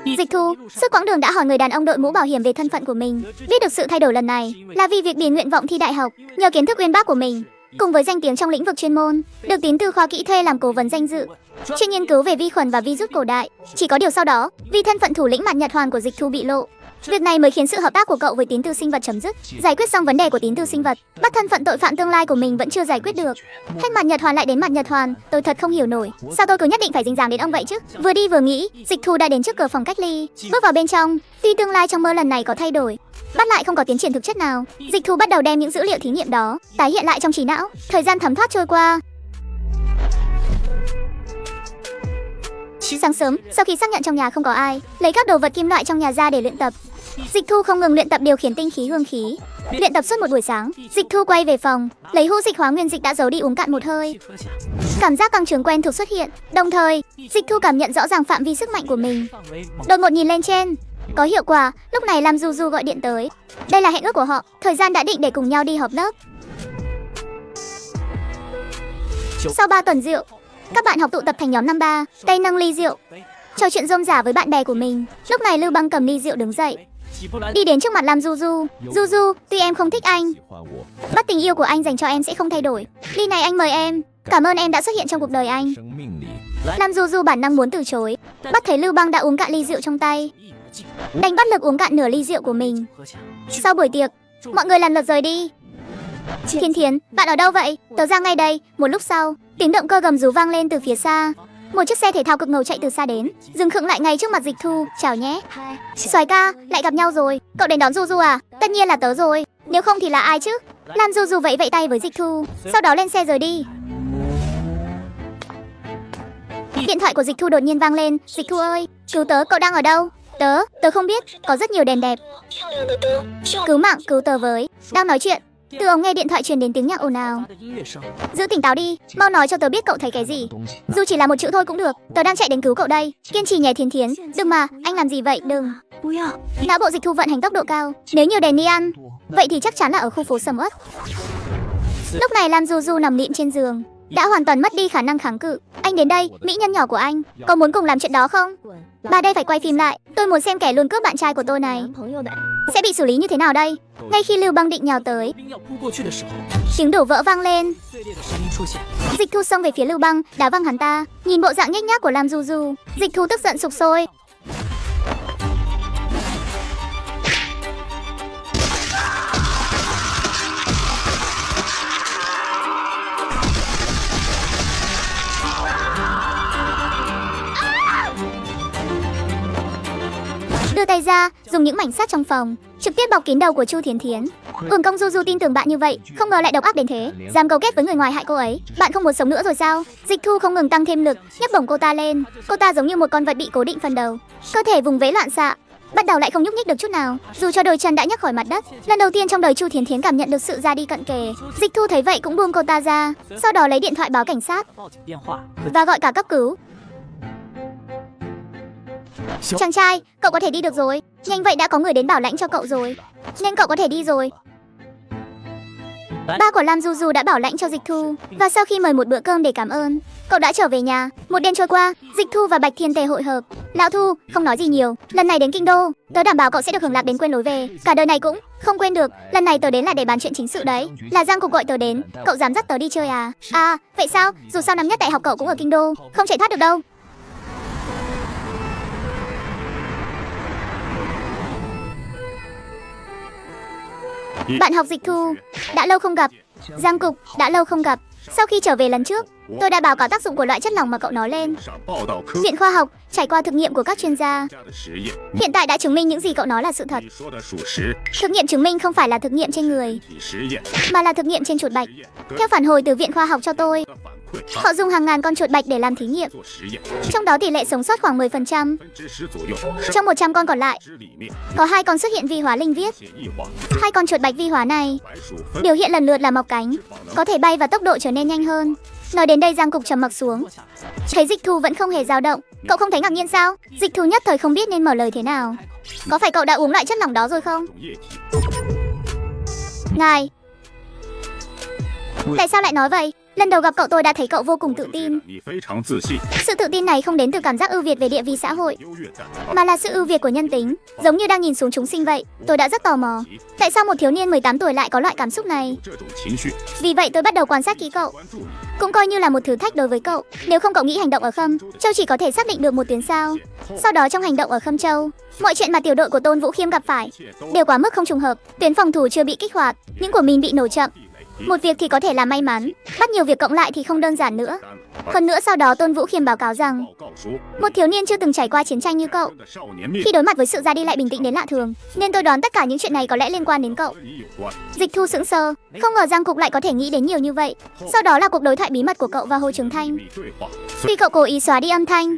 Dịch Thu, suốt quãng đường đã hỏi người đàn ông đội mũ bảo hiểm về thân phận của mình. Biết được sự thay đổi lần này là vì việc điền nguyện vọng thi đại học. Nhờ kiến thức uyên bác của mình, cùng với danh tiếng trong lĩnh vực chuyên môn, được tín từ khoa kỹ thuê làm cố vấn danh dự, chuyên nghiên cứu về vi khuẩn và virus cổ đại. Chỉ có điều sau đó, vì thân phận thủ lĩnh Mạn Nhật Hoàn của Dịch Thu bị lộ, việc này mới khiến sự hợp tác của cậu với tín từ sinh vật chấm dứt. Giải quyết xong vấn đề của tín từ sinh vật, bắt thân phận tội phạm tương lai của mình vẫn chưa giải quyết được. Hết Mạn Nhật Hoàn lại đến Mạn Nhật Hoàn, tôi thật không hiểu nổi. Sao tôi cứ nhất định phải dính dáng đến ông vậy chứ? Vừa đi vừa nghĩ, Dịch Thu đã đến trước cửa phòng cách ly. Bước vào bên trong, tuy tương lai trong mơ lần này có thay đổi, bắt lại không có tiến triển thực chất nào, Dịch Thu bắt đầu đem những dữ liệu thí nghiệm đó tái hiện lại trong trí não. Thời gian thấm thoát trôi qua. Sáng sớm, sau khi xác nhận trong nhà không có ai, lấy các đồ vật kim loại trong nhà ra để luyện tập. Dịch Thu không ngừng luyện tập điều khiển tinh khí hương khí. Luyện tập suốt một buổi sáng, Dịch Thu quay về phòng, lấy hũ dịch hóa nguyên dịch đã giấu đi uống cạn một hơi. Cảm giác căng trướng quen thuộc xuất hiện, đồng thời, Dịch Thu cảm nhận rõ ràng phạm vi sức mạnh của mình. Đột ngột nhìn lên trên, có hiệu quả. Lúc này Lam Du Du gọi điện tới. Đây là hẹn ước của họ, thời gian đã định để cùng nhau đi họp lớp. Sau 3 tuần rượu, các bạn học tụ tập thành nhóm 5-3, tay nâng ly rượu, trò chuyện rôm rả với bạn bè của mình. Lúc này Lưu Băng cầm ly rượu đứng dậy, đi đến trước mặt Lam Du Du. Du Du, tuy em không thích anh, bất tình yêu của anh dành cho em sẽ không thay đổi. Ly này anh mời em, cảm ơn em đã xuất hiện trong cuộc đời anh. Lam Du Du bản năng muốn từ chối, bắt thấy Lưu Băng đã uống cạn ly rượu trong tay, đành bất lực uống cạn nửa ly rượu của mình. Sau buổi tiệc, mọi người lần lượt rời đi. Thiên Thiến, bạn ở đâu vậy? Tớ ra ngay đây. Một lúc sau, tiếng động cơ gầm rú vang lên từ phía xa. Một chiếc xe thể thao cực ngầu chạy từ xa đến, dừng khựng lại ngay trước mặt Dịch Thu. Chào nhé. Soái ca, lại gặp nhau rồi. Cậu đến đón Du Du à? Tất nhiên là tớ rồi. Nếu không thì là ai chứ? Lam Du Du vẫy vẫy tay với Dịch Thu, sau đó lên xe rời đi. Điện thoại của Dịch Thu đột nhiên vang lên. Dịch Thu ơi, cứu tớ, cậu đang ở đâu? Tớ không biết, có rất nhiều đèn đẹp. Cứu mạng, cứu tớ với. Đang nói chuyện, từ ống nghe điện thoại truyền đến tiếng nhạc ồn ào. Giữ tỉnh táo đi, mau nói cho tớ biết cậu thấy cái gì. Dù chỉ là một chữ thôi cũng được, tớ đang chạy đến cứu cậu đây. Kiên trì nhé Thiến Thiến. Đừng mà, anh làm gì vậy, đừng. Não bộ Dịch Thu vận hành tốc độ cao. Nếu nhiều đèn neon, vậy thì chắc chắn là ở khu phố sầm uất. Lúc này Lam Du Du nằm lịm trên giường, đã hoàn toàn mất đi khả năng kháng cự. Anh đến đây, mỹ nhân nhỏ của anh, có muốn cùng làm chuyện đó không? Bà đây phải quay phim lại, tôi muốn xem kẻ luôn cướp bạn trai của tôi này sẽ bị xử lý như thế nào đây. Ngay khi Lưu Băng định nhào tới, tiếng đổ vỡ vang lên. Dịch Thu xông về phía Lưu Băng, đá văng hắn ta. Nhìn bộ dạng nhếch nhác của Lam Du Du, Dịch Thu tức giận sục sôi. Đưa tay ra, dùng những mảnh sắt trong phòng trực tiếp bọc kín đầu của Chu Thiến Thiến. Uổng công Du Du tin tưởng bạn như vậy, không ngờ lại độc ác đến thế, dám cấu kết với người ngoài hại cô ấy. Bạn không muốn sống nữa rồi sao? Dịch Thu không ngừng tăng thêm lực, nhấc bổng cô ta lên. Cô ta giống như một con vật bị cố định phần đầu, cơ thể vùng vẫy loạn xạ, bắt đầu lại không nhúc nhích được chút nào, dù cho đôi chân đã nhấc khỏi mặt đất. Lần đầu tiên trong đời Chu Thiến Thiến cảm nhận được sự ra đi cận kề. Dịch Thu thấy vậy cũng buông cô ta ra, sau đó lấy điện thoại báo cảnh sát và gọi cả cấp cứu. Chàng trai, cậu có thể đi được rồi. Nhanh vậy đã có người đến bảo lãnh cho cậu rồi, nên cậu có thể đi rồi. Ba của Lam Du Du đã bảo lãnh cho Dịch Thu, và sau khi mời một bữa cơm để cảm ơn, cậu đã trở về nhà. Một đêm trôi qua, Dịch Thu và Bạch Thiên Tề hội hợp. Lão Thu, không nói gì nhiều, lần này đến kinh đô, tớ đảm bảo cậu sẽ được hưởng lạc đến quên lối về, cả đời này cũng không quên được. Lần này tớ đến là để bàn chuyện chính sự đấy, là Giang Cục gọi tớ đến. Cậu dám dắt tớ đi chơi à? À, vậy sao? Dù sao năm nhất đại học cậu cũng ở kinh đô, không chạy thoát được đâu. Bạn học Dịch Thu, đã lâu không gặp. Giang Cục, đã lâu không gặp. Sau khi trở về lần trước, tôi đã báo cáo tác dụng của loại chất lỏng mà cậu nói lên. Viện khoa học trải qua thực nghiệm của các chuyên gia, hiện tại đã chứng minh những gì cậu nói là sự thật. Thực nghiệm chứng minh không phải là thực nghiệm trên người, mà là thực nghiệm trên chuột bạch. Theo phản hồi từ viện khoa học cho tôi, họ dùng hàng ngàn con chuột bạch để làm thí nghiệm, trong đó tỷ lệ sống sót khoảng 10%. Trong 100 con còn lại, có 2 con xuất hiện vi hóa linh viết. 2 con chuột bạch vi hóa này biểu hiện lần lượt là mọc cánh, có thể bay và tốc độ trở nên nhanh hơn. Nói đến đây Giang Cục trầm mặc xuống. Thấy Dịch Thu vẫn không hề dao động, cậu không thấy ngạc nhiên sao? Dịch Thu nhất thời không biết nên mở lời thế nào. Có phải cậu đã uống loại chất lỏng đó rồi không? Ngài, tại sao lại nói vậy? Lần đầu gặp cậu tôi đã thấy cậu vô cùng tự tin. Sự tự tin này không đến từ cảm giác ưu việt về địa vị xã hội, mà là sự ưu việt của nhân tính, giống như đang nhìn xuống chúng sinh vậy. Tôi đã rất tò mò, tại sao một thiếu niên 18 tuổi lại có loại cảm xúc này. Vì vậy tôi bắt đầu quan sát kỹ cậu, cũng coi như là một thử thách đối với cậu. Nếu không cậu nghĩ hành động ở Khâm Châu chỉ có thể xác định được một tiếng sao. Sau đó trong hành động ở Khâm Châu, mọi chuyện mà tiểu đội của Tôn Vũ Khiêm gặp phải đều quá mức không trùng hợp. Tuyến phòng thủ chưa bị kích hoạt, những của mình bị nổ chậm. Một việc thì có thể là may mắn, bắt nhiều việc cộng lại thì không đơn giản nữa. Hơn nữa sau đó Tôn Vũ Khiêm báo cáo rằng một thiếu niên chưa từng trải qua chiến tranh như cậu, khi đối mặt với sự ra đi lại bình tĩnh đến lạ thường, nên tôi đoán tất cả những chuyện này có lẽ liên quan đến cậu. Dịch Thu sững sờ, không ngờ Giang Cục lại có thể nghĩ đến nhiều như vậy. Sau đó là cuộc đối thoại bí mật của cậu và Hồ Trường Thanh. Tuy cậu cố ý xóa đi âm thanh,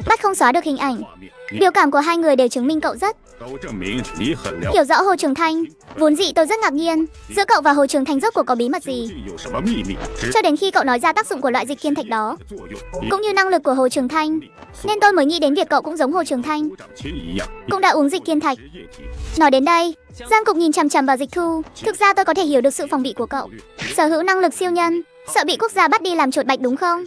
bắt không xóa được hình ảnh, biểu cảm của hai người đều chứng minh cậu rất hiểu rõ Hồ Trường Thanh. Vốn dĩ tôi rất ngạc nhiên, giữa cậu và Hồ Trường Thanh rốt cuộc có bí mật gì, cho đến khi cậu nói ra tác dụng của loại dịch kiên thạch đó, cũng như năng lực của Hồ Trường Thanh, nên tôi mới nghĩ đến việc cậu cũng giống Hồ Trường Thanh, cũng đã uống dịch kiên thạch. Nói đến đây, Giang Cục nhìn chằm chằm vào Dịch Thu. Thực ra tôi có thể hiểu được sự phòng bị của cậu, sở hữu năng lực siêu nhân, sợ bị quốc gia bắt đi làm trột bạch đúng không?